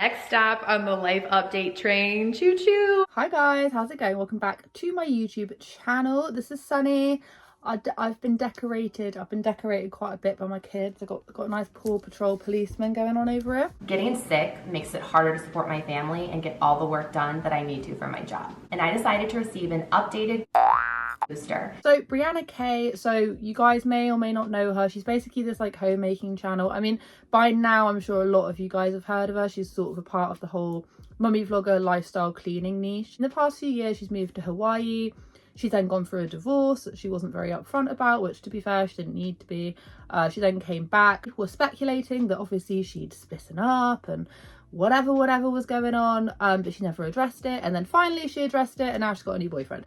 Next stop on the life update train. Choo choo. Hi guys, how's it going? Welcome back to my YouTube channel. This is Sunny. I've been decorated quite a bit by my kids. I've got a nice Paw Patrol policeman going on over here. Getting sick makes it harder to support my family and get all the work done that I need to for my job. And I decided to receive an updated booster. So Brianna K, so you guys may or may not know her. She's basically this like homemaking channel. I mean, by now I'm sure a lot of you guys have heard of her. She's sort of a part of the whole mummy vlogger lifestyle cleaning niche. In the past few years, she's moved to Hawaii. She's then gone through a divorce that she wasn't very upfront about, which to be fair, she didn't need to be. She then came back. People were speculating that obviously she'd splitting up and whatever was going on, but she never addressed it. And then finally she addressed it and now she's got a new boyfriend.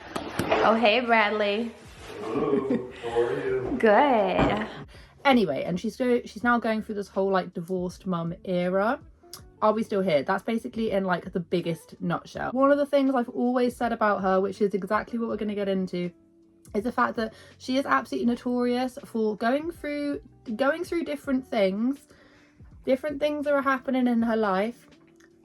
Oh, hey, Bradley. Hello, how are you? Good. Anyway, and she's now going through this whole like divorced mum era. Are we still here? That's basically in like the biggest nutshell. One of the things I've always said about her, which is exactly what we're going to get into, is the fact that she is absolutely notorious for going through different things that are happening in her life,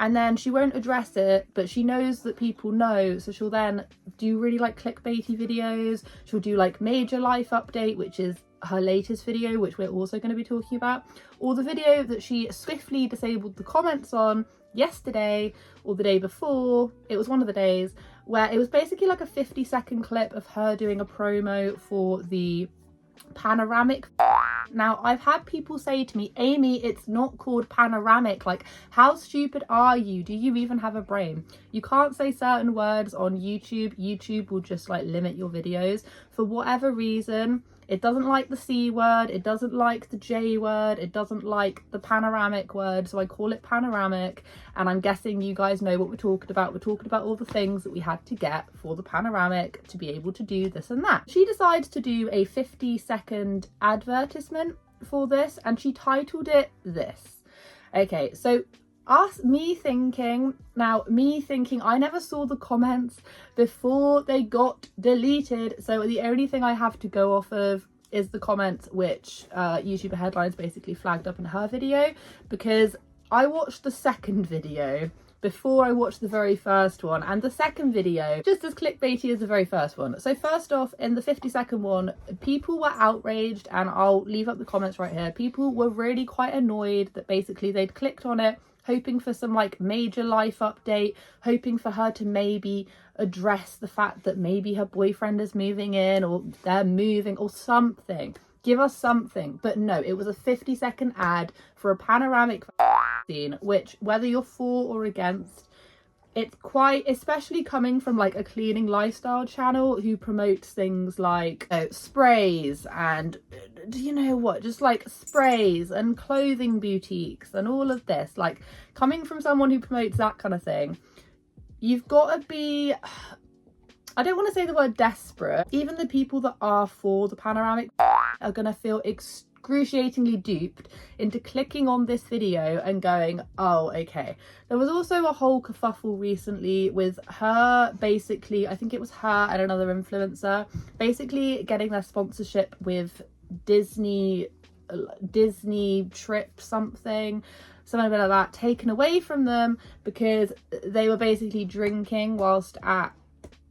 and then she won't address it, but she knows that people know, so she'll then do really like clickbaity videos. She'll do like major life update, which is her latest video, which we're also going to be talking about, or the video that she swiftly disabled the comments on yesterday or the day before. It was one of the days where it was basically like a 50-second clip of her doing a promo for the panoramic. Now, I've had people say to me, Amy, it's not called panoramic. Like, how stupid are you? Do you even have a brain? You can't say certain words on YouTube. YouTube will just like limit your videos for whatever reason. It doesn't like the C word, it doesn't like the J word, it doesn't like the panoramic word, so I call it panoramic. And I'm guessing you guys know what we're talking about. We're talking about all the things that we had to get for the panoramic to be able to do this and that. She decides to do a 50-second advertisement for this, and she titled it this. Okay, so me thinking, I never saw the comments before they got deleted, so the only thing I have to go off of is the comments which YouTuber Headlines basically flagged up in her video, because I watched the second video before I watched the very first one, and the second video just as clickbaity as the very first one. So first off, in the 50-second one, people were outraged, and I'll leave up the comments right here. People were really quite annoyed that basically they'd clicked on it hoping for some like major life update, hoping for her to maybe address the fact that maybe her boyfriend is moving in or they're moving or something. Give us something. But no, it was a 50-second ad for a panoramic scene, which whether you're for or against, it's quite, especially coming from like a cleaning lifestyle channel who promotes things like sprays and you know what, just like sprays and clothing boutiques and all of this, like coming from someone who promotes that kind of thing, you've got to be, I don't want to say the word desperate. Even the people that are for the panoramic are going to feel excruciatingly duped into clicking on this video and going, oh, okay. There was also a whole kerfuffle recently with her, basically, I think it was her and another influencer, basically getting their sponsorship with Disney trip something like that taken away from them because they were basically drinking whilst at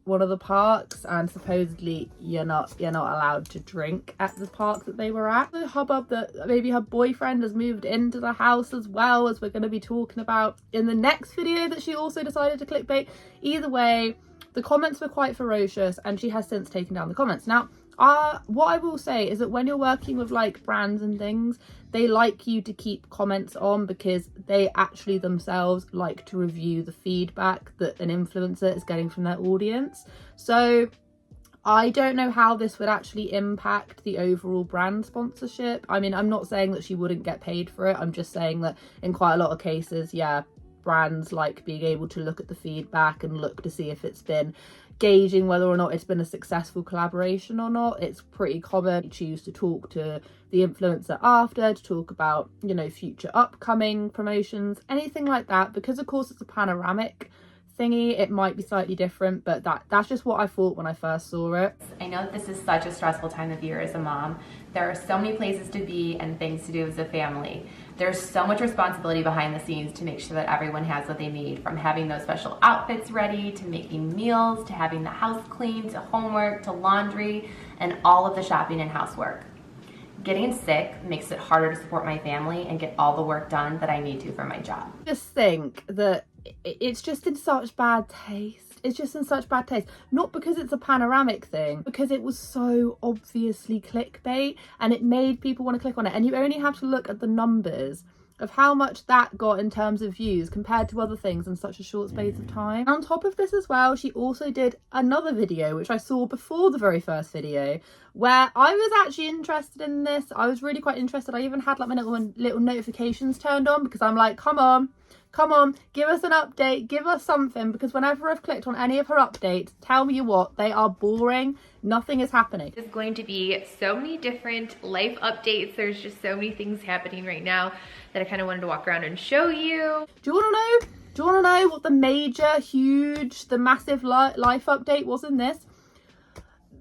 one of the parks, and supposedly you're not allowed to drink at the park that they were at. The hubbub that maybe her boyfriend has moved into the house as well, as we're going to be talking about in the next video that she also decided to clickbait. Either way, the comments were quite ferocious and she has since taken down the comments. Now, what I will say is that when you're working with like brands and things, they like you to keep comments on because they actually themselves like to review the feedback that an influencer is getting from their audience. So I don't know how this would actually impact the overall brand sponsorship. I mean, I'm not saying that she wouldn't get paid for it. I'm just saying that in quite a lot of cases, yeah, brands like being able to look at the feedback and look to see if it's been gauging whether or not it's been a successful collaboration or not. It's pretty common to choose to talk to the influencer after to talk about, you know, future upcoming promotions, anything like that. Because of course it's a panoramic thingy, it might be slightly different, but that's just what I thought when I first saw it. I know that this is such a stressful time of year as a mom. There are so many places to be and things to do as a family. There's so much responsibility behind the scenes to make sure that everyone has what they need, from having those special outfits ready, to making meals, to having the house clean, to homework, to laundry, and all of the shopping and housework. Getting sick makes it harder to support my family and get all the work done that I need to for my job. Just think that it's just in such bad taste. It's just in such bad taste. Not because it's a panoramic thing, because it was so obviously clickbait and it made people want to click on it. And you only have to look at the numbers of how much that got in terms of views compared to other things in such a short space of time. And on top of this as well, she also did another video, which I saw before the very first video, where I was actually interested in this. I was really quite interested. I even had like my little notifications turned on, because I'm like, come on, give us an update, give us something, because whenever I've clicked on any of her updates, tell me what, they are boring. Nothing is happening. There's going to be so many different life updates. There's just so many things happening right now that I kind of wanted to walk around and show you. Do you want to know what the massive life update was in this?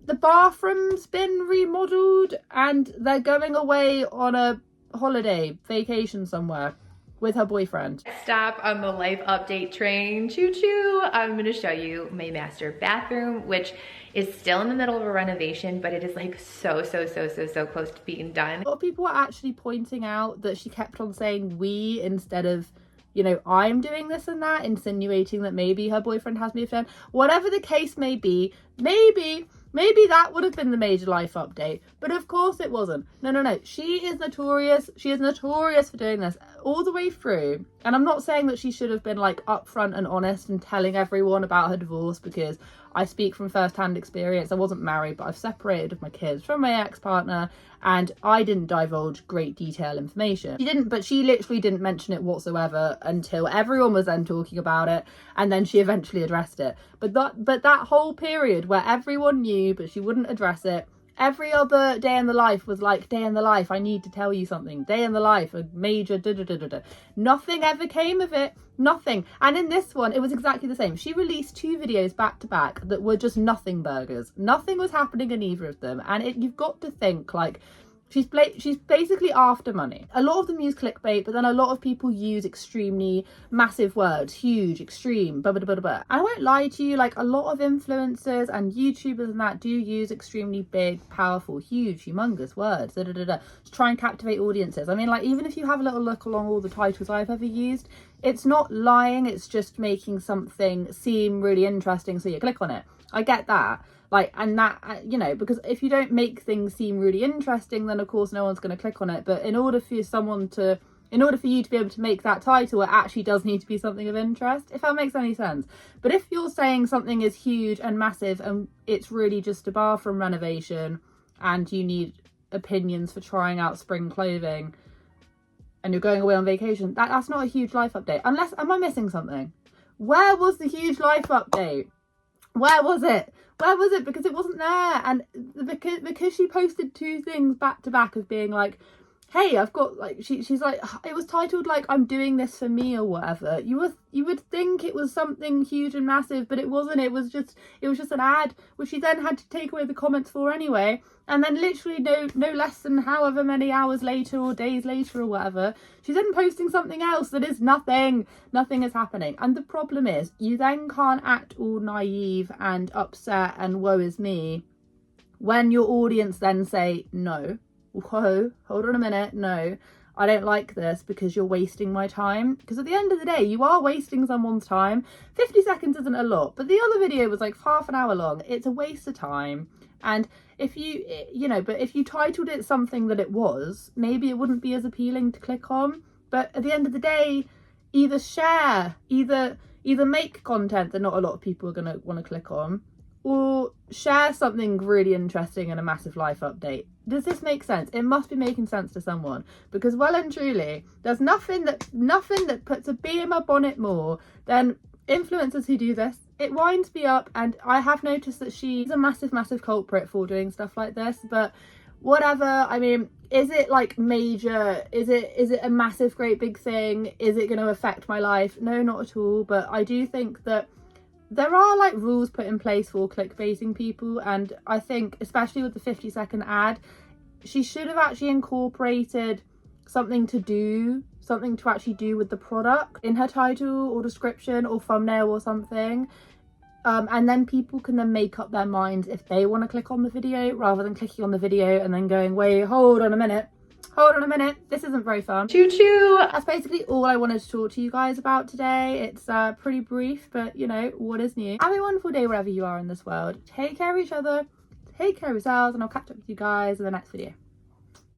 The bathroom's been remodeled and they're going away on a holiday vacation somewhere with her boyfriend. Stop on the life update train, choo choo. I'm going to show you my master bathroom, which is still in the middle of a renovation, but it is like so close to being done. A lot of people were actually pointing out that she kept on saying we instead of, you know, I'm doing this and that, insinuating that maybe her boyfriend has moved in. Whatever the case may be, maybe that would have been the major life update, but of course it wasn't. No. She is notorious for doing this all the way through. And I'm not saying that she should have been like upfront and honest and telling everyone about her divorce, because I speak from first-hand experience. I wasn't married, but I've separated with my kids from my ex-partner, and I didn't divulge great detail information. She literally didn't mention it whatsoever until everyone was then talking about it, and then she eventually addressed it. But that whole period where everyone knew but she wouldn't address it, every other day in the life was like, day in the life, I need to tell you something, day in the life, a major da-da-da-da-da. Nothing ever came of it, nothing. And in this one, it was exactly the same. She released 2 videos back to back that were just nothing burgers. Nothing was happening in either of them. And you've got to think, like, she's basically after money. A lot of them use clickbait, but then a lot of people use extremely massive words, huge, extreme, blah, blah, blah, blah. I won't lie to you, like a lot of influencers and YouTubers and that do use extremely big, powerful, huge, humongous words, to try and captivate audiences. I mean, like, even if you have a little look along all the titles I've ever used, it's not lying, it's just making something seem really interesting so you click on it. I get that. Like, and that, you know, because if you don't make things seem really interesting, then of course no one's going to click on it. But in order for you to be able to make that title, it actually does need to be something of interest, if that makes any sense. But if you're saying something is huge and massive and it's really just a bathroom renovation and you need opinions for trying out spring clothing and you're going away on vacation, that's not a huge life update. Unless, am I missing something? Where was the huge life update? Where was it? Because it wasn't there. And because she posted 2 things back to back of being like, hey, I've got, like, she's like, it was titled like, I'm doing this for me or whatever. You would think it was something huge and massive, but it wasn't. It was just an ad, which she then had to take away the comments for anyway. And then literally no less than however many hours later or days later or whatever, she's then posting something else that is nothing. Nothing is happening. And the problem is, you then can't act all naive and upset and woe is me when your audience then say, no, whoa, hold on a minute, no, I don't like this because you're wasting my time. Because at the end of the day, you are wasting someone's time. 50 seconds isn't a lot, but the other video was like half an hour long. It's a waste of time. And if if you titled it something that it was, maybe it wouldn't be as appealing to click on. But at the end of the day, either make content that not a lot of people are going to want to click on, or share something really interesting in a massive life update. Does this make sense? It must be making sense to someone, because well and truly, there's nothing that puts a bee in my bonnet more than influencers who do this. It winds me up, and I have noticed that she's a massive culprit for doing stuff like this, but whatever. I mean, is it like major? Is it a massive great big thing? Is it going to affect my life? No, not at all. But I do think that there are like rules put in place for clickbaiting people, and I think especially with the 50-second ad, she should have actually incorporated something to actually do with the product in her title or description or thumbnail or something. And then people can then make up their minds if they want to click on the video, rather than clicking on the video and then going, wait, hold on a minute, this isn't very fun. Choo choo. That's basically all I wanted to talk to you guys about today. It's pretty brief, but you know, what is new? Have a wonderful day wherever you are in this world. Take care of each other, take care of yourselves, and I'll catch up with you guys in the next video.